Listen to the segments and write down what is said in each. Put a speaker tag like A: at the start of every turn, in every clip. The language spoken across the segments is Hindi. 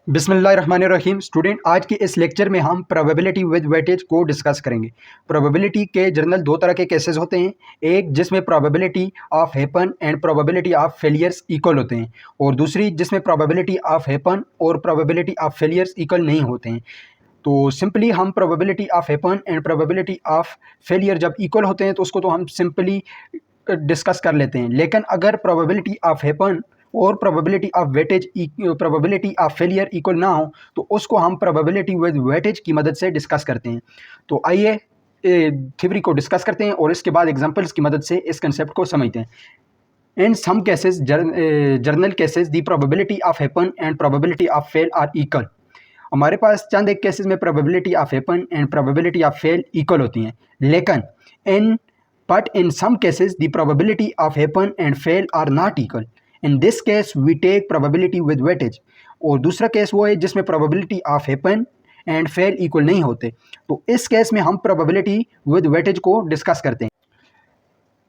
A: बिस्मिल्लाहिर्रहमानिर्रहीम। स्टूडेंट, आज के इस लेक्चर में हम प्रोबेबिलिटी विद वेटेज को डिस्कस करेंगे। प्रोबेबिलिटी के जनरल दो तरह के केसेस होते हैं, एक जिसमें probability of happen and probability of failures equal होते हैं, और दूसरी जिसमें प्रोबेबिलिटी ऑफ हैपन और प्रोबेबिलिटी ऑफ फेलियर्स इक्वल नहीं होते हैं। तो सिंपली हम probability of happen and probability of failure जब इक्वल होते हैं तो उसको तो हम सिंपली डिस्कस कर लेते हैं, लेकिन अगर प्रोबेबिलिटी ऑफ हैपन और probability of weightage probability of failure equal ना हो तो उसको हम प्रोबेबिलिटी विद वेटेज की मदद से डिस्कस करते हैं। तो आइए थ्योरी को डिस्कस करते हैं और इसके बाद एग्जांपल्स की मदद से इस कंसेप्ट को समझते हैं। In some cases general cases the probability of happen and probability of fail are equal. हमारे पास चंद एक केसेस में probability of happen and probability of fail equal होती हैं, लेकिन in some cases the probability of happen and fail are not equal. In this case we take probability with weightage। और दूसरा केस वो है जिसमें probability of happen and fail equal नहीं होते, तो इस केस में हम probability with weightage को डिस्कस करते हैं।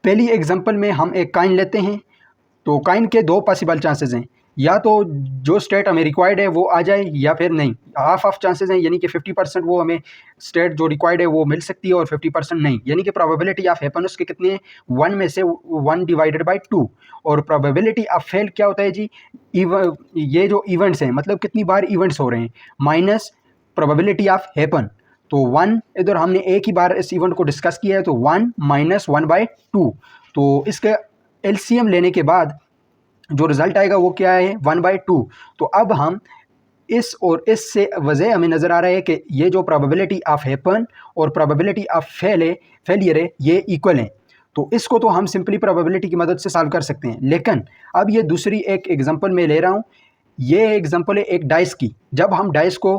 A: पहली एग्जांपल में हम एक कॉइन लेते हैं, तो कॉइन के दो पॉसिबल चांसेस हैं, या तो जो स्टेट हमें रिक्वायर्ड है वो आ जाए या फिर नहीं। हाफ ऑफ चांसेस हैं, यानी कि 50% वो हमें स्टेट जो रिक्वायर्ड है वो मिल सकती है और 50% नहीं, यानी कि प्रोबेबिलिटी ऑफ हैपन उसके कितने हैं, 1 में से 1 डिवाइडेड बाय 2। और प्रोबेबिलिटी ऑफ फेल क्या होता है जी, ये जो इवेंट्स हैं मतलब कितनी बार इवेंट्स हो रहे हैं माइनस प्रोबेबिलिटी ऑफ हैपन। तो 1 इधर हमने एक ही बार इस इवेंट को डिस्कस किया है, तो 1 माइनस 1/2। तो इसके एलसीएम लेने के बाद जो रिजल्ट आएगा वो क्या है, 1/2। तो अब हम इस और इस से वजह हमें नज़र आ रहा है कि ये जो प्रोबेबिलिटी ऑफ हैपन और प्रोबेबिलिटी ऑफ फेलियर है ये इक्वल हैं। तो इसको तो हम सिंपली प्रोबेबिलिटी की मदद से सॉल्व कर सकते हैं, लेकिन अब ये दूसरी एक एग्जांपल में ले रहा हूँ। ये एग्जांपल है एक डाइस की। जब हम डाइस को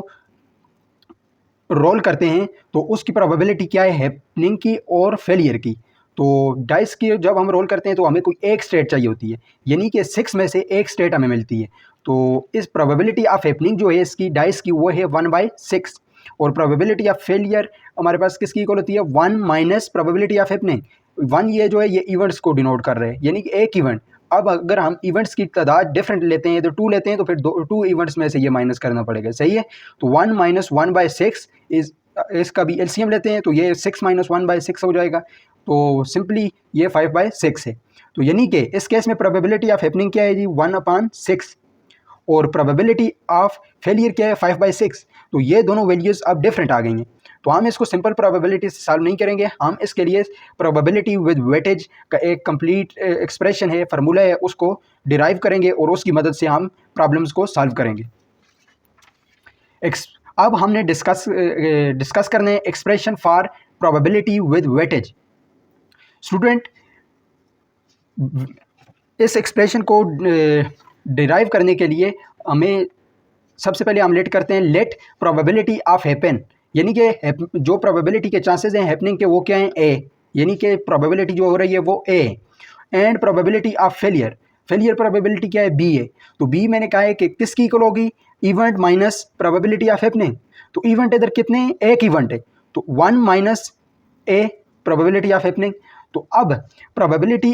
A: रोल करते हैं तो उसकी प्रोबेबिलिटी क्या है, हैपनिंग की और फेलियर की। तो डाइस की जब हम रोल करते हैं तो हमें कोई एक स्टेट चाहिए होती है, यानी कि 6 में से एक स्टेट हमें मिलती है। तो इस प्रोबेबिलिटी ऑफ हैपनिंग जो है इसकी डाइस की वो है 1/6, और प्रोबेबिलिटी ऑफ फेलियर हमारे पास किसकी इक्वल होती है, 1 माइनस प्रोबेबिलिटी ऑफ हैपनिंग। 1 ये जो है ये इवेंट्स को डिनोट कर रहे हैं, यानी कि एक इवेंट। अब अगर हम इवेंट्स की तादाद डिफरेंट लेते हैं तो 2 लेते हैं तो फिर 2 इवेंट्स में से ये माइनस करना पड़ेगा, सही है। तो 1 माइनस 1/6 इसका भी एलसीएम लेते हैं तो ये 6 माइनस 1/6 हो जाएगा। तो सिंपली ये 5/6 है। तो यानी कि इस केस में प्रोबेबिलिटी ऑफ हैपनिंग क्या है जी, 1/6, और प्रोबेबिलिटी ऑफ फेलियर क्या है, 5/6। तो ये दोनों वैल्यूज़ अब डिफरेंट आ गई हैं। तो हम इसको सिंपल प्रोबेबिलिटी से सॉल्व नहीं करेंगे, हम इसके लिए प्रोबेबिलिटी विद वेटेज का एक कंप्लीट एक्सप्रेशन है, फार्मूला है, उसको डिराइव करेंगे और उसकी मदद से हम प्रॉब्लम्स को सॉल्व करेंगे। अब हमने डिस्कस करने expression for probability with weightage. Student, इस एक्सप्रेशन को डिराइव करने के लिए हमें सबसे पहले हम लेट करते हैं लेट प्रोबेबिलिटी ऑफ हैपन, यानी कि जो प्रोबेबिलिटी के चांसेस हैं हैपनिंग के वो क्या हैं, ए, यानी कि प्रोबेबिलिटी जो हो रही है वो A, and probability of failure probability क्या है, बी है। तो बी मैंने कहा है कि किसकी इक्वल होगी, event minus probability of happening. तो इवेंट इधर कितने हैं, एक इवेंट है, तो 1 minus A probability of happening. तो अब प्रोबेबिलिटी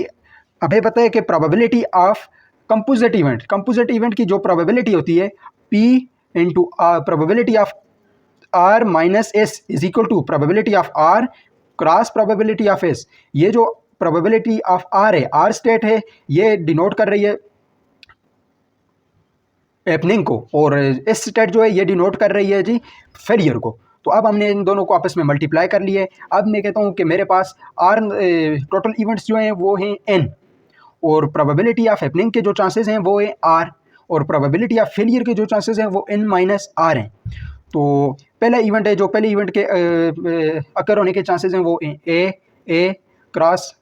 A: हमें पता है कि प्रोबेबिलिटी ऑफ कंपोजिट इवेंट की जो प्रोबेबिलिटी होती है P into probability of R minus S is equal to probability of R cross probability of S। ये जो प्रोबेबिलिटी ऑफ R है, R स्टेट है, ये डिनोट कर रही है हैपनिंग को, और S स्टेट जो है ये डिनोट कर रही है जी फेलियर को। तो अब हमने इन दोनों को आपस में मल्टीप्लाई कर लिए। अब मैं कहता हूँ कि मेरे पास R टोटल इवेंट्स जो हैं वो हैं N, और प्रोबेबिलिटी ऑफ हैपनिंग के जो चांसेस हैं वो है R, और प्रोबेबिलिटी ऑफ फेलियर के जो चांसेस हैं वो N माइनस R हैं। तो पहला इवेंट है, जो पहले इवेंट के अकर होने के चांसेस हैं वो A cross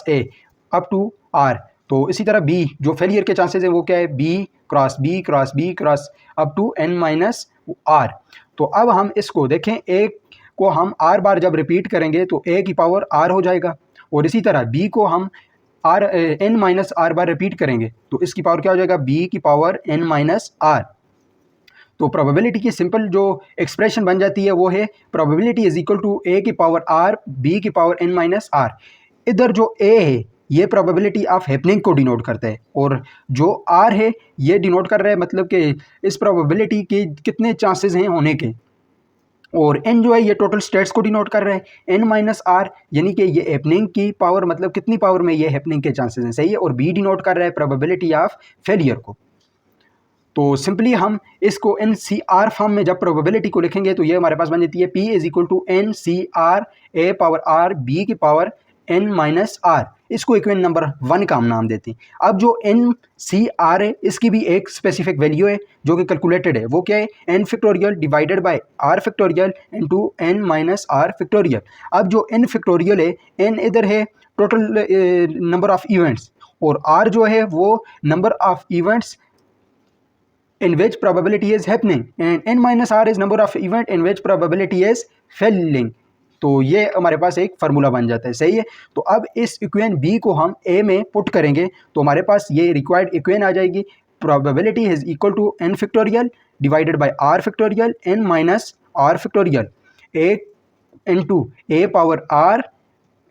A: A up to R। तो इसी तरह B जो फेलियर के चांसेस हैं वो क्या है, B cross up to N minus R। तो अब हम इसको देखें, ए को हम R बार जब रिपीट करेंगे तो A की पावर R हो जाएगा, और इसी तरह B को हम N माइनस R बार रिपीट करेंगे तो इसकी पावर क्या हो जाएगा, B की पावर N माइनस R। तो प्रोबेबिलिटी की सिंपल जो एक्सप्रेशन बन जाती है वो है probability is equal to A की पावर R B की पावर N माइनस R। इधर जो A है ये प्रोबेबिलिटी ऑफ हैपनिंग को डिनोट करता है, और जो आर है ये डिनोट कर रहा है मतलब कि इस प्रोबेबिलिटी के कितने चांसेस हैं होने के, और एन जो है ये टोटल स्टेट्स को डिनोट कर रहा है, एन माइनस आर यानी कि ये हैपनिंग की पावर मतलब कितनी पावर में ये हैपनिंग के चांसेस हैं, सही है, और बी डिनोट कर रहा है प्रोबेबिलिटी ऑफ फेलियर को। तो सिंपली हम इसको एन सी आर फॉर्म में जब प्रोबेबिलिटी को लिखेंगे तो ये हमारे पास बन जाती है P is equal to N C R A power R B की पावर एन माइनस आर। इसको इक्वेशन नंबर 1 का हम नाम देते हैं। अब जो एन सी आर है इसकी भी एक स्पेसिफिक वैल्यू है जो कि कैलकुलेटेड है, वो क्या है, N factorial divided by R factorial into N minus R factorial. अब जो एन फैक्टोरियल है, एन इधर है टोटल नंबर ऑफ इवेंट्स, और आर जो है वो number of events in which probability is happening, and n minus r is number of event in which probability is failing। तो ये हमारे पास एक फार्मूला बन जाता है, सही है। तो अब इस इक्वेशन बी को हम ए में पुट करेंगे तो हमारे पास ये रिक्वायर्ड इक्वेशन आ जाएगी, probability is equal to N factorial divided by R factorial N minus R factorial A into A power R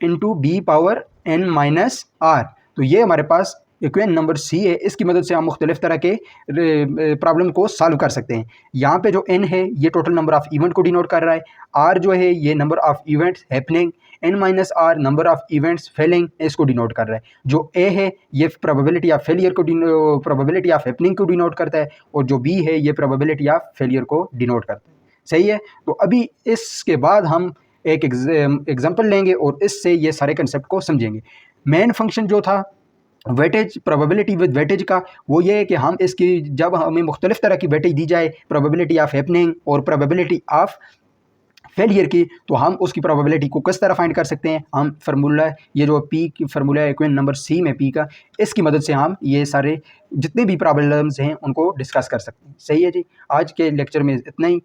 A: into B power N minus R. तो ये हमारे पास इक्वेशन नंबर सी है, इसकी मदद से हम मुख्तलिफ तरह के प्रॉब्लम को सॉल्व कर सकते हैं। यहाँ पे जो एन है ये टोटल नंबर ऑफ इवेंट को डिनोट कर रहा है, आर जो है ये number of events happening, N minus R number of events failing इसको डिनोट कर रहा है। जो ए है ये प्रोबेबिलिटी ऑफ फेलियर को प्रोबेबिलिटी ऑफ हैपनिंग को डिनोट करता है, और जो बी है ये प्रोबेबिलिटी ऑफ फेलियर को डिनोट करता है, सही है। तो अभी इसके बाद हम एक एग्जाम्पल लेंगे और इससे ये सारे कंसेप्ट को समझेंगे। मेन फंक्शन जो था वेटेज प्रोबेबिलिटी विद वेटेज का, वो ये है कि हम इसकी जब हमें मुख्तलिफ तरह की वेटेज दी जाए प्रोबेबिलिटी ऑफ हैपनिंग और प्रोबेबिलिटी ऑफ फेलियर की, तो हम उसकी प्रोबेबिलिटी को किस तरह फाइंड कर सकते हैं। हम फार्मूला ये जो पी की फार्मूला है इक्वेशन नंबर सी में पी का, इसकी मदद से हम ये सारे जितने भी प्रॉब्लम्स हैं उनको डिस्कस कर सकते हैं, सही है जी। आज के लेक्चर में इतना ही।